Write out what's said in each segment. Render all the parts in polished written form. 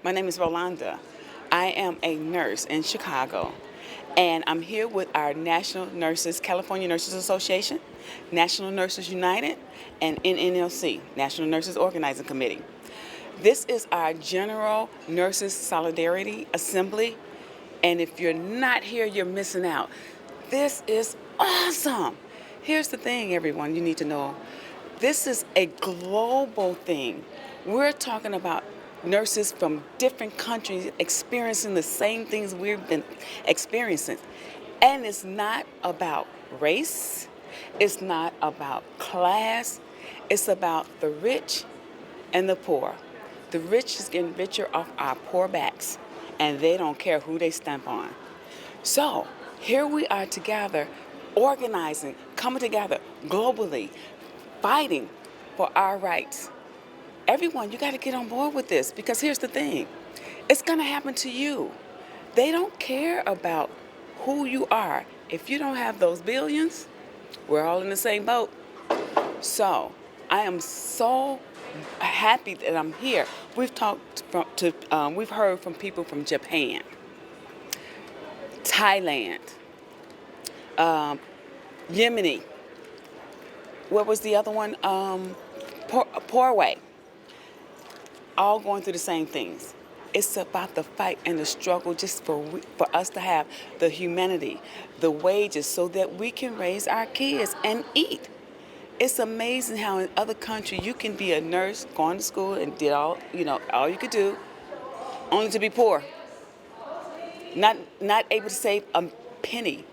My name is Rolanda. I am a nurse in Chicago, and I'm here with our National Nurses, California Nurses Association, National Nurses United, and NNLC, National Nurses Organizing Committee. This is our General Nurses Solidarity Assembly, and if you're not here, you're missing out. This is awesome. Here's the thing, everyone, you need to know. This is a global thing. We're talking about nurses from different countries experiencing the same things we've been experiencing. And it's not about race. It's not about class. It's about the rich and the poor. The rich is getting richer off our poor backs, and they don't care who they stamp on. So here we are together, organizing, coming together globally, fighting for our rights. Everyone, you got to get on board with this, because here's the thing. It's going to happen to you. They don't care about who you are. If you don't have those billions, we're all in the same boat. So I am so happy that I'm here. We've heard from people from Japan, Thailand, Yemeni. What was the other one? Paraguay. All going through the same things. It's about the fight and the struggle just for us to have the humanity, the wages, so that we can raise our kids and eat. It's amazing how in other countries you can be a nurse, going to school, and did all you could do, only to be poor. Not able to save a penny,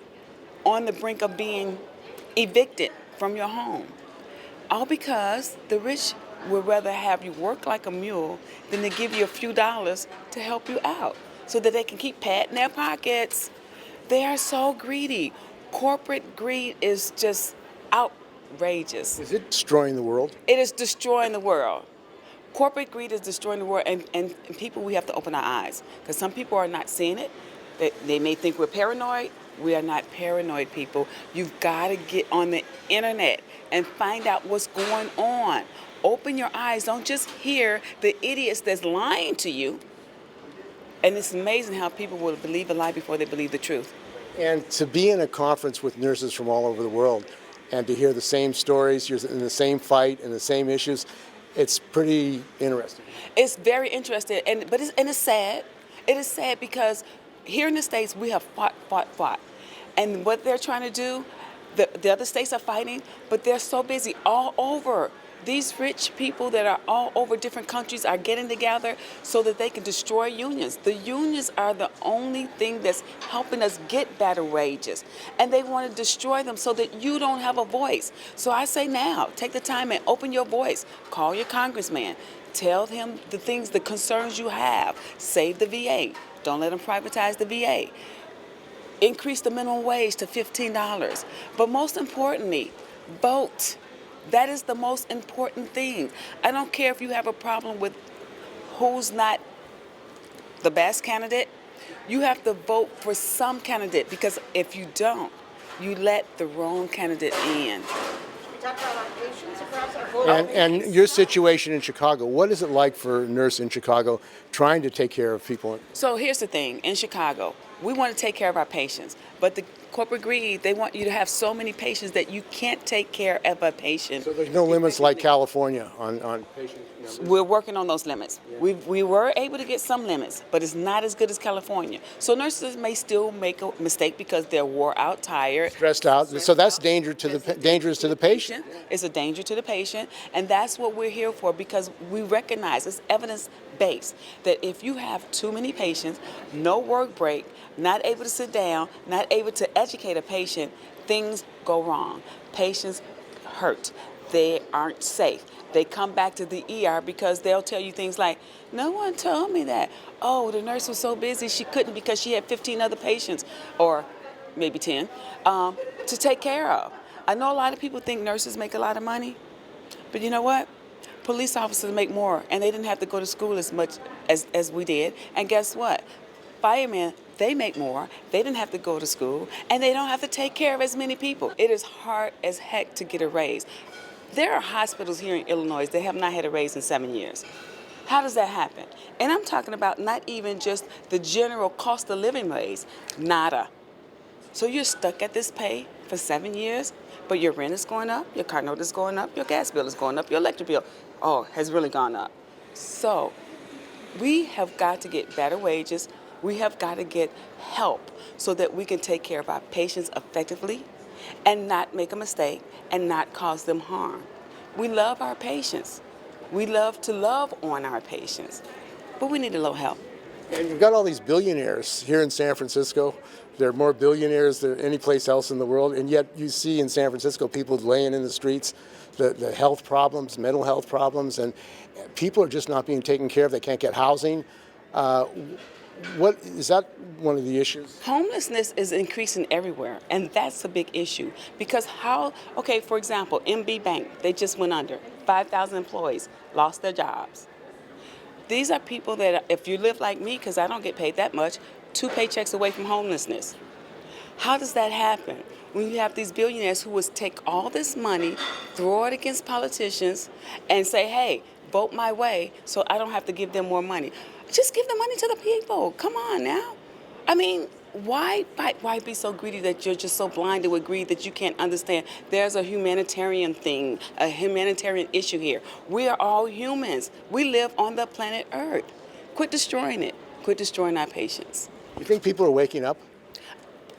on the brink of being evicted from your home. All because the rich would rather have you work like a mule than to give you a few dollars to help you out, so that they can keep patting their pockets. They are so greedy. Corporate greed is just outrageous. Is it destroying the world? It is destroying the world. Corporate greed is destroying the world, and people, we have to open our eyes, because some people are not seeing it. They may think we're paranoid. We are not paranoid, people. You've got to get on the internet and find out what's going on. Open your eyes. Don't just hear the idiots that's lying to you. And it's amazing how people will believe a lie before they believe the truth. And to be in a conference with nurses from all over the world and to hear the same stories, you're in the same fight and the same issues, it's pretty interesting. It's very interesting, but it's sad. It is sad because here in the States, we have fought. And what they're trying to do, the other states are fighting, but they're so busy all over. These rich people that are all over different countries are getting together so that they can destroy unions. The unions are the only thing that's helping us get better wages. And they want to destroy them so that you don't have a voice. So I say now, take the time and open your voice. Call your congressman. Tell him the things, the concerns you have. Save the VA. Don't let them privatize the VA. Increase the minimum wage to $15. But most importantly, vote. That is the most important thing. I don't care if you have a problem with who's not the best candidate. You have to vote for some candidate, because if you don't, you let the wrong candidate in. And your situation in Chicago, what is it like for a nurse in Chicago trying to take care of people? So here's the thing. In Chicago, we want to take care of our patients, but the corporate greed, they want you to have so many patients that you can't take care of a patient. So there's no limits like California on patient numbers? We're working on those limits. Yeah. We were able to get some limits, but it's not as good as California. So nurses may still make a mistake because they're wore out, tired. Stressed out. So that's dangerous to the patient. It's a danger to the patient, and that's what we're here for, because we recognize, it's evidence-based, that if you have too many patients, no work break, not able to sit down, not able to educate a patient, things go wrong. Patients hurt. They aren't safe. They come back to the ER because they'll tell you things like, no one told me that. Oh, the nurse was so busy she couldn't because she had 15 other patients, or maybe 10, to take care of. I know a lot of people think nurses make a lot of money, but you know what? Police officers make more, and they didn't have to go to school as much as we did. And guess what? Firemen, they make more. They didn't have to go to school, and they don't have to take care of as many people. It is hard as heck to get a raise. There are hospitals here in Illinois that have not had a raise in 7 years. How does that happen? And I'm talking about not even just the general cost of living raise, nada. So you're stuck at this pay for 7 years, but your rent is going up, your car note is going up, your gas bill is going up, your electric bill, has really gone up. So we have got to get better wages. We have got to get help so that we can take care of our patients effectively and not make a mistake and not cause them harm. We love our patients. We love to love on our patients, but we need a little help. And you've got all these billionaires here in San Francisco. There are more billionaires than any place else in the world, and yet you see in San Francisco people laying in the streets, the health problems, mental health problems, and people are just not being taken care of. They can't get housing. What is that one of the issues? Homelessness is increasing everywhere, and that's a big issue. Because for example, MB Bank, they just went under. 5,000 employees lost their jobs. These are people that, if you live like me, because I don't get paid that much, 2 paychecks away from homelessness. How does that happen? When you have these billionaires who would take all this money, throw it against politicians, and say, hey, vote my way so I don't have to give them more money. Just give the money to the people. Come on now. I mean, why be so greedy that you're just so blinded with greed that you can't understand there's a humanitarian thing, a humanitarian issue here. We are all humans. We live on the planet Earth. Quit destroying it. Quit destroying our patients. You think people are waking up?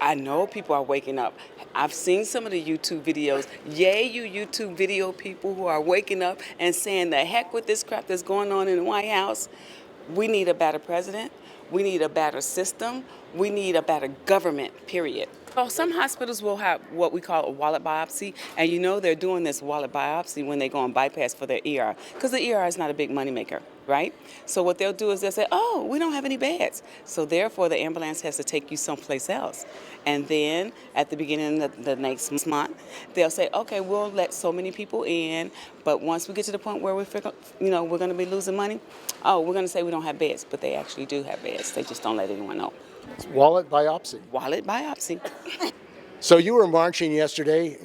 I know people are waking up. I've seen some of the YouTube videos. Yay, you YouTube video people who are waking up and saying the heck with this crap that's going on in the White House. We need a better president. We need a better system. We need a better government, period. Well, some hospitals will have what we call a wallet biopsy, and you know they're doing this wallet biopsy when they go on bypass for their ER, because the ER is not a big moneymaker, right? So what they'll do is they'll say, oh, we don't have any beds. So therefore, the ambulance has to take you someplace else. And then at the beginning of the next month, they'll say, okay, we'll let so many people in, but once we get to the point where we figure, we're going to be losing money, we're going to say we don't have beds, but they actually do have beds. They just don't let anyone know. It's wallet biopsy. Wallet biopsy. So you were marching yesterday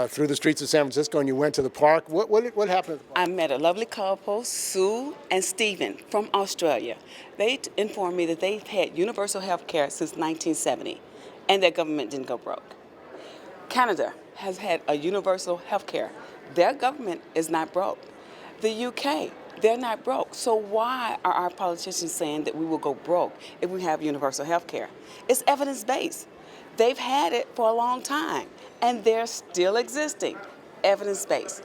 through the streets of San Francisco, and you went to the park. What happened at the park? I met a lovely couple, Sue and Stephen, from Australia. They informed me that they've had universal health care since 1970, and their government didn't go broke. Canada has had a universal health care. Their government is not broke. The UK, they're not broke. So why are our politicians saying that we will go broke if we have universal health care? It's evidence-based. They've had it for a long time, and they're still existing, evidence-based.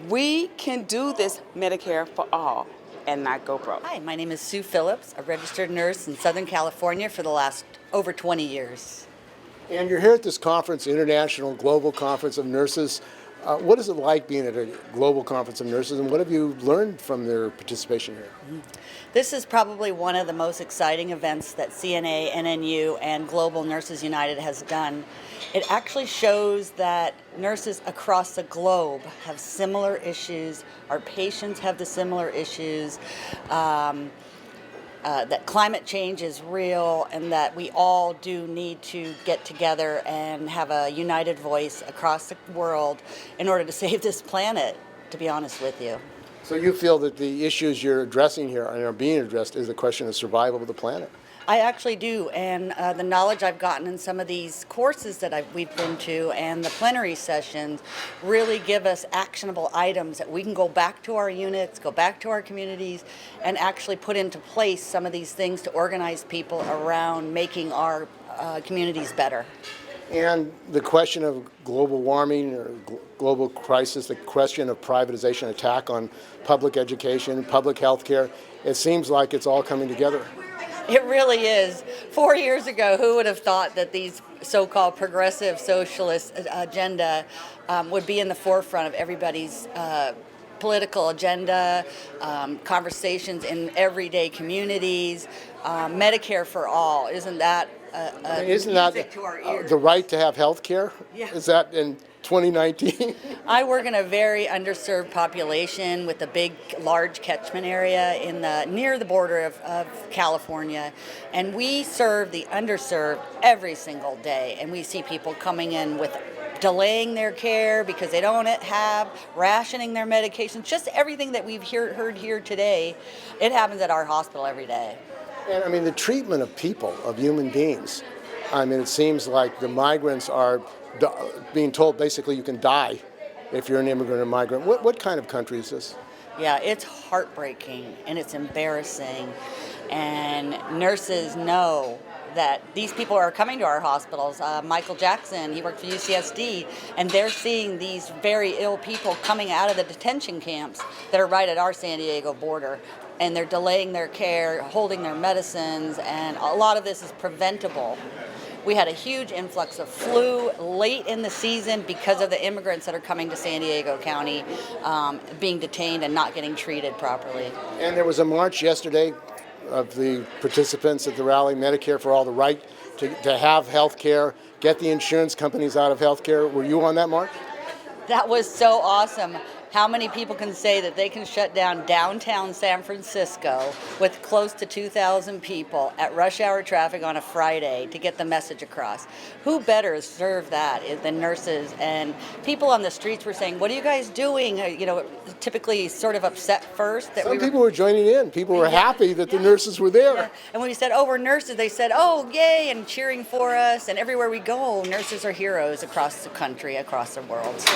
We can do this Medicare for all and not go broke. Hi, my name is Sue Phillips, a registered nurse in Southern California for the last over 20 years. And you're here at this conference, International Global Conference of Nurses. What is it like being at a global conference of nurses, and what have you learned from their participation here? This is probably one of the most exciting events that CNA, NNU, and Global Nurses United has done. It actually shows that nurses across the globe have similar issues. Our patients have the similar issues. That climate change is real, and that we all do need to get together and have a united voice across the world in order to save this planet, to be honest with you. So you feel that the issues you're addressing here and are being addressed is the question of survival of the planet? I actually do, and the knowledge I've gotten in some of these courses that we've been to and the plenary sessions really give us actionable items that we can go back to our units, go back to our communities, and actually put into place some of these things to organize people around making our communities better. And the question of global warming or global crisis, the question of privatization, attack on public education, public health care, it seems like it's all coming together. It really is. 4 years ago, who would have thought that these so-called progressive socialist agenda would be in the forefront of everybody's political agenda, conversations in everyday communities, Medicare for all. Isn't that Isn't that music to our ears? the right to have health care? Yeah. Is that in 2019? I work in a very underserved population with a big, large catchment area near the border of California, and we serve the underserved every single day. And we see people coming in with delaying their care because they don't have, rationing their medications, just everything that we've heard here today, it happens at our hospital every day. And I mean, the treatment of people, of human beings, I mean, it seems like the migrants are being told basically you can die if you're an immigrant or migrant. What kind of country is this? Yeah, it's heartbreaking and it's embarrassing. And nurses know that these people are coming to our hospitals. Michael Jackson, he worked for UCSD, and they're seeing these very ill people coming out of the detention camps that are right at our San Diego border. And they're delaying their care, holding their medicines, and a lot of this is preventable. We had a huge influx of flu late in the season because of the immigrants that are coming to San Diego County, being detained and not getting treated properly. And there was a march yesterday of the participants at the rally, Medicare for All, the right to have health care, get the insurance companies out of health care. Were you on that march? That was so awesome. How many people can say that they can shut down downtown San Francisco with close to 2,000 people at rush hour traffic on a Friday to get the message across? Who better serve that than nurses? And people on the streets were saying, "What are you guys doing?" Typically sort of upset first. Some people were joining in. People were happy that the nurses were there. Yeah. And when we said, "Oh, we're nurses," they said, "Oh, yay," and cheering for us. And everywhere we go, nurses are heroes across the country, across the world.